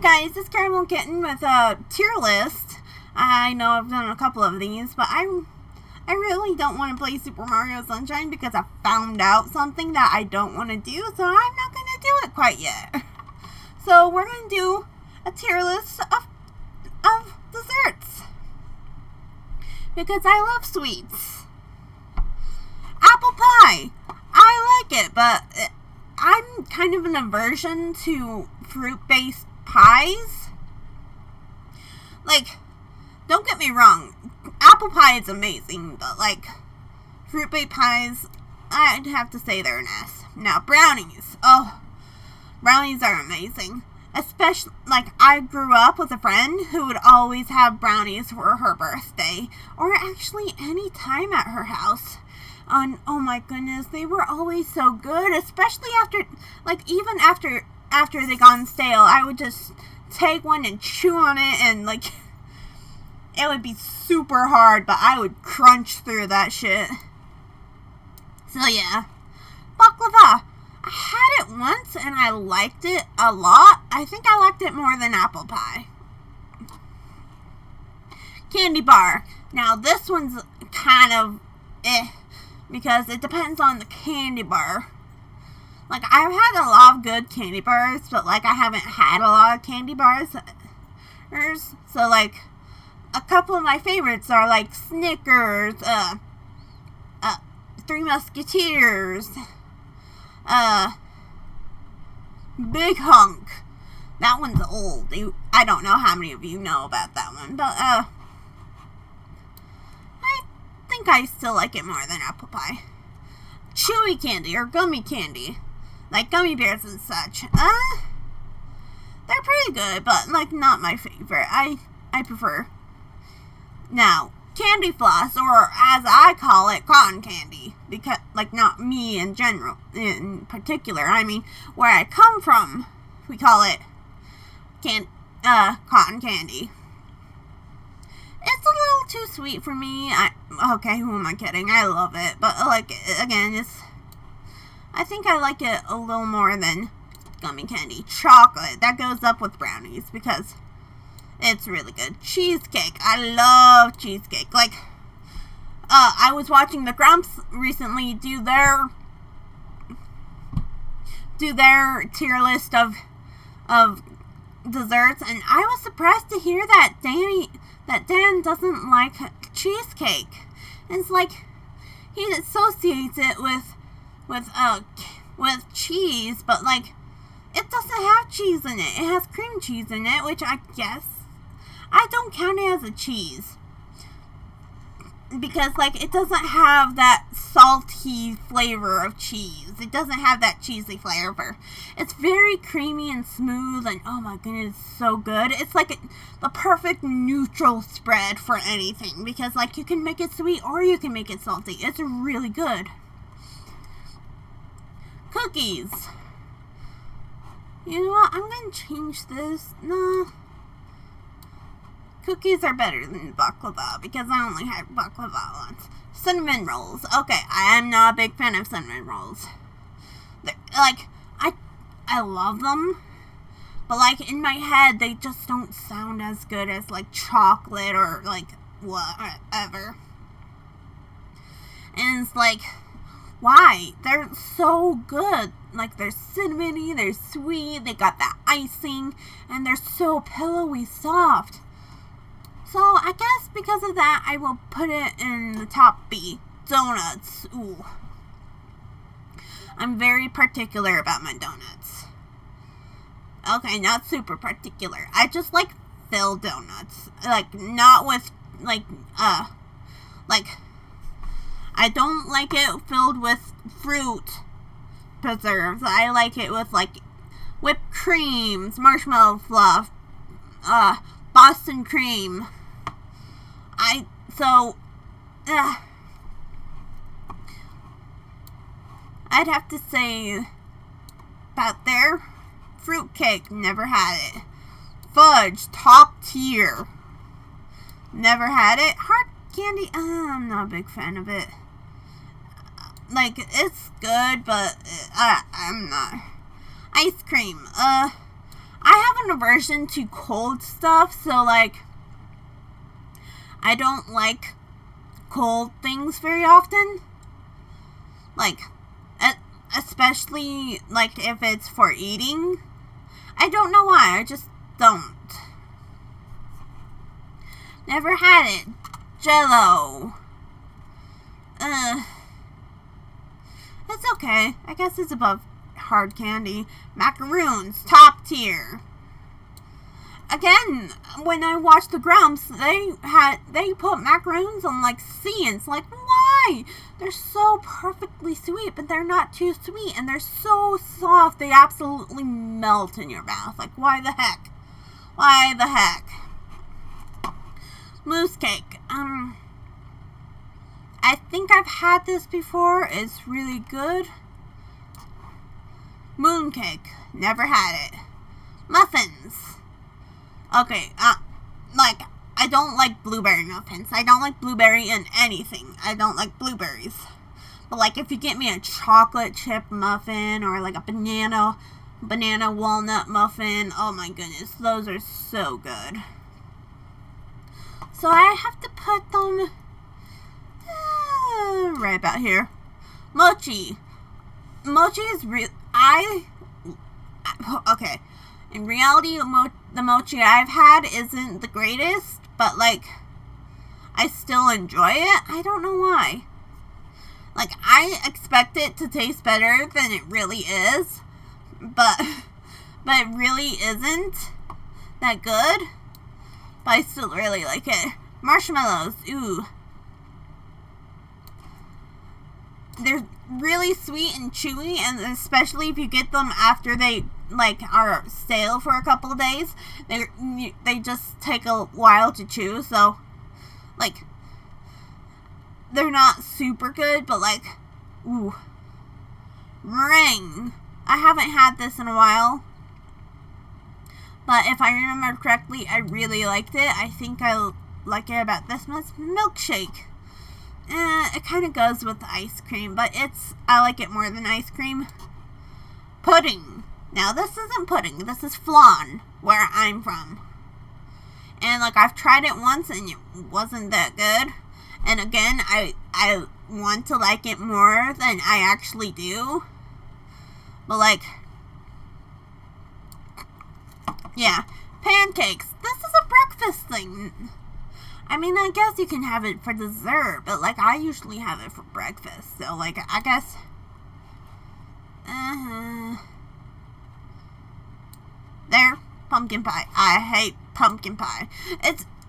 guys, it's Caramel Kitten with a tier list. I know I've done a couple of these, but I really don't want to play Super Mario Sunshine because I found out something that I don't want to do, so I'm not going to do it quite yet. So we're going to do a tier list of desserts because I love sweets. Apple pie. I like it, but I'm kind of an aversion to fruit-based pies. Like, don't get me wrong, apple pie is amazing, but like, fruit-based pies, I'd have to say they're an S. Now, brownies. Oh, brownies are amazing. Especially, like, I grew up with a friend who would always have brownies for her birthday, or actually any time at her house. And oh my goodness, they were always so good, especially after, like, even after they gone stale, I would just take one and chew on it, and like, it would be super hard, but I would crunch through that shit. So yeah, baklava. I had it once and I liked it a lot. I think I liked it more than apple pie. Candy bar. Now this one's kind of because it depends on the candy bar. Like, I've had a lot of good candy bars, but like, I haven't had a lot of candy bars. So like, a couple of my favorites are like Snickers, Three Musketeers, Big Hunk. That one's old. I don't know how many of you know about that one, but I think I still like it more than apple pie. Chewy candy or gummy candy, like gummy bears and such. They're pretty good, but like, not my favorite. I prefer. Now, candy floss, or as I call it, cotton candy, because, like, not me in general, in particular, I mean, where I come from, we call it cotton candy. It's a little too sweet for me. Okay, who am I kidding? I love it, but like, again, I think I like it a little more than gummy candy. Chocolate, that goes up with brownies because it's really good. Cheesecake. I love cheesecake. Like, I was watching the Grumps recently do their tier list of desserts, and I was surprised to hear that Dan doesn't like cheesecake. And it's like, he associates it with cheese, but like, it doesn't have cheese in it. It has cream cheese in it, which I guess I don't count it as a cheese. Because, like, it doesn't have that salty flavor of cheese. It doesn't have that cheesy flavor. It's very creamy and smooth, and oh my goodness, it's so good. It's like the perfect neutral spread for anything. Because, like, you can make it sweet or you can make it salty. It's really good. Cookies. You know what? I'm going to change this. No. Cookies are better than baklava because I only had baklava once. Cinnamon rolls. Okay, I am not a big fan of cinnamon rolls. Like, I love them, but like, in my head, they just don't sound as good as like chocolate or like whatever. And it's like, why? They're so good. Like, they're cinnamony, they're sweet, they got that icing, and they're so pillowy soft. So, I guess because of that, I will put it in the top B. Donuts. Ooh. I'm very particular about my donuts. Okay, not super particular. I just like filled donuts. Like, not with, like, I don't like it filled with fruit preserves. I like it with, like, whipped creams, marshmallow fluff, Boston cream. I'd have to say about their fruitcake, never had it. Fudge, top tier. Never had it. Hard candy, I'm not a big fan of it. Like, it's good, but I'm not. Ice cream. I have an aversion to cold stuff, so like I don't like cold things very often. Like, especially like if it's for eating. I don't know why, I just don't. Never had it. Jell-O. It's okay. I guess it's above hard candy. Macaroons, top tier. Again, when I watched the Grumps, they put macaroons on like C, and it's like, why? They're so perfectly sweet, but they're not too sweet, and they're so soft, they absolutely melt in your mouth. Like, why the heck? Why the heck? Mousse cake. I think I've had this before. It's really good. Mooncake. Never had it. Muffins. Okay, like, I don't like blueberry muffins. I don't like blueberry in anything. I don't like blueberries. But, like, if you get me a chocolate chip muffin or, like, a banana walnut muffin, oh my goodness, those are so good. So I have to put them right about here. Mochi. Mochi is okay. In reality, the mochi I've had isn't the greatest, but like, I still enjoy it. I don't know why. Like, I expect it to taste better than it really is, but it really isn't that good. But I still really like it. Marshmallows, ooh. They're really sweet and chewy, and especially if you get them after they like are stale for a couple of days, they just take a while to chew. So like, they're not super good, but like, ooh. Meringue. I haven't had this in a while, but if I remember correctly, I really liked it. I think I like it about this much. Milkshake. It kind of goes with ice cream, but I like it more than ice cream. Pudding. Now, this isn't pudding. This is flan, where I'm from. And, like, I've tried it once, and it wasn't that good. And, again, I want to like it more than I actually do. But, like, yeah. Pancakes. This is a breakfast thing. I mean, I guess you can have it for dessert, but, like, I usually have it for breakfast. So, like, I guess... There. Pumpkin pie. I hate pumpkin pie.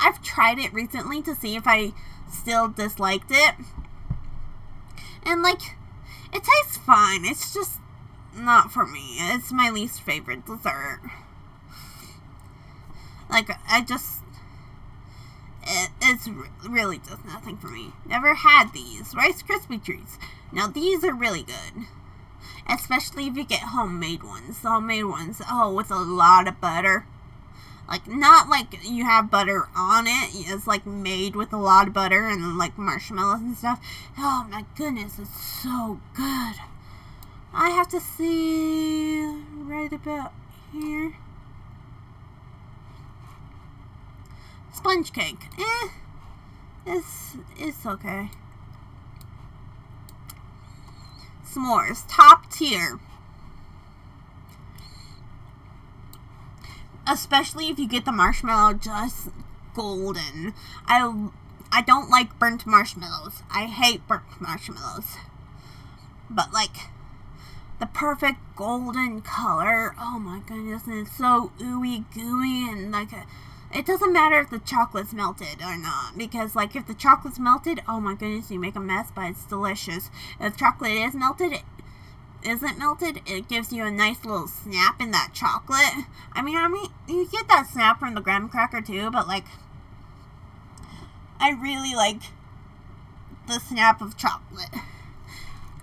I've tried it recently to see if I still disliked it. And, like, it tastes fine. It's just not for me. It's my least favorite dessert. Like, it's really just nothing for me. Never had these. Rice Krispie treats. Now, these are really good. Especially if you get homemade ones. The homemade ones, oh, with a lot of butter. Like, not like you have butter on it. It's like made with a lot of butter and like marshmallows and stuff. Oh my goodness, it's so good. I have to see right about here. Sponge cake. It's okay. S'mores. Top tier. Especially if you get the marshmallow just golden. I don't like burnt marshmallows. I hate burnt marshmallows. But like, the perfect golden color. Oh my goodness. And it's so ooey gooey and like it doesn't matter if the chocolate's melted or not, because, like, if the chocolate's melted, oh my goodness, you make a mess, but it's delicious. If chocolate is melted, isn't melted, it gives you a nice little snap in that chocolate. I mean, you get that snap from the graham cracker, too, but, like, I really like the snap of chocolate.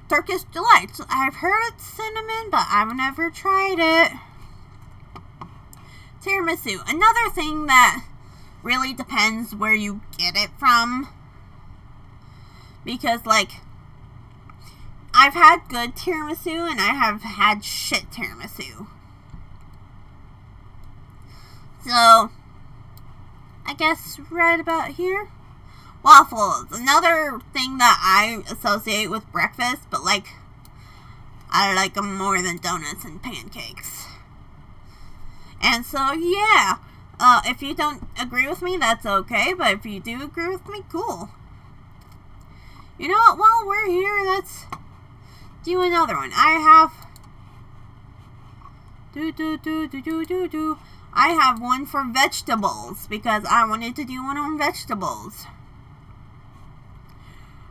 Turkish Delight. I've heard it's cinnamon, but I've never tried it. Tiramisu. Another thing that really depends where you get it from. Because, like, I've had good tiramisu and I have had shit tiramisu. So, I guess right about here. Waffles, another thing that I associate with breakfast, but like, I like them more than donuts and pancakes. And so, yeah, if you don't agree with me, that's okay, but if you do agree with me, cool. You know what, while we're here, let's do another one. I have, I have one for vegetables, because I wanted to do one on vegetables.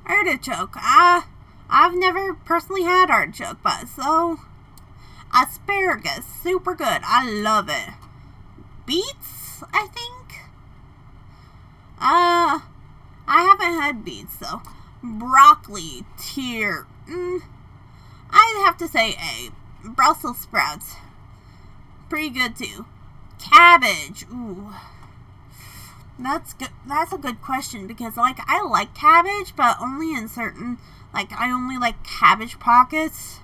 Artichoke. I've never personally had artichoke, but so asparagus, super good. I love it. Beets, I think. I haven't had beets though. Broccoli, tier. I'd have to say A. Brussels sprouts, pretty good too. Cabbage, ooh. That's good. That's a good question because, like, I like cabbage, but only in certain, like, I only like cabbage pockets.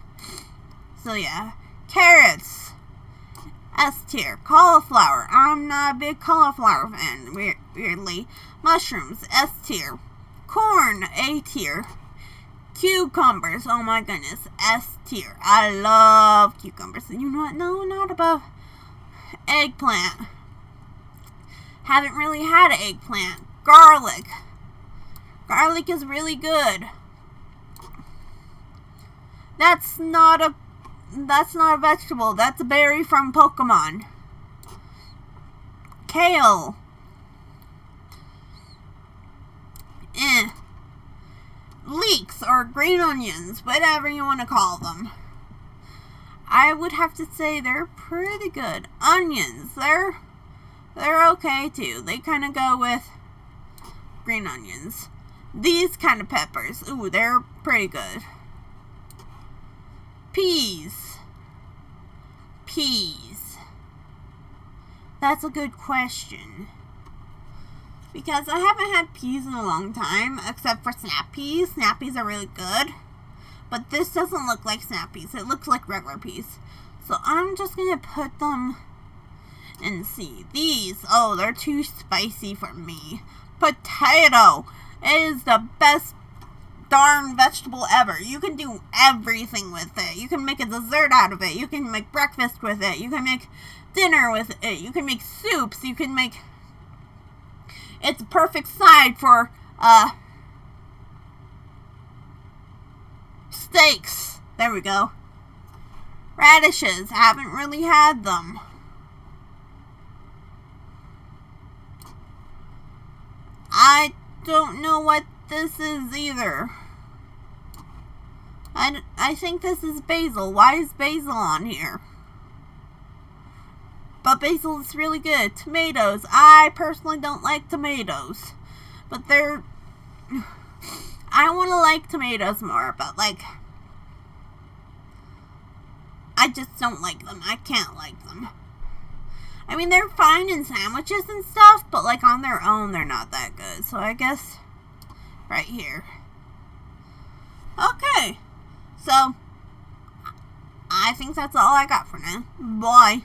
So, yeah. Carrots. S tier. Cauliflower. I'm not a big cauliflower fan, weirdly. Mushrooms. S tier. Corn. A tier. Cucumbers. Oh my goodness. S tier. I love cucumbers. You know what? No, not above. Eggplant. Haven't really had an eggplant. Garlic. Garlic is really good. That's not a vegetable. That's a berry from Pokemon. Kale. Leeks or green onions, whatever you want to call them. I would have to say they're pretty good. Onions, they're okay too. They kind of go with green onions. These kind of peppers, ooh, they're pretty good. Peas. That's a good question. Because I haven't had peas in a long time, except for snap peas. Snap peas are really good. But this doesn't look like snap peas. It looks like regular peas. So I'm just going to put them and see. These, oh, they're too spicy for me. Potato. It is the best darn vegetable ever. You can do everything with it. You can make a dessert out of it. You can make breakfast with it. You can make dinner with it. You can make soups. You can make... It's a perfect side for steaks. There we go. Radishes. Haven't really had them. I don't know what this is either. I think this is basil. Why is basil on here? But basil is really good. Tomatoes. I personally don't like tomatoes. But they're... I want to like tomatoes more, but like... I just don't like them. I can't like them. I mean, they're fine in sandwiches and stuff, but like on their own, they're not that good. So I guess right here. Okay. So, I think that's all I got for now. Bye.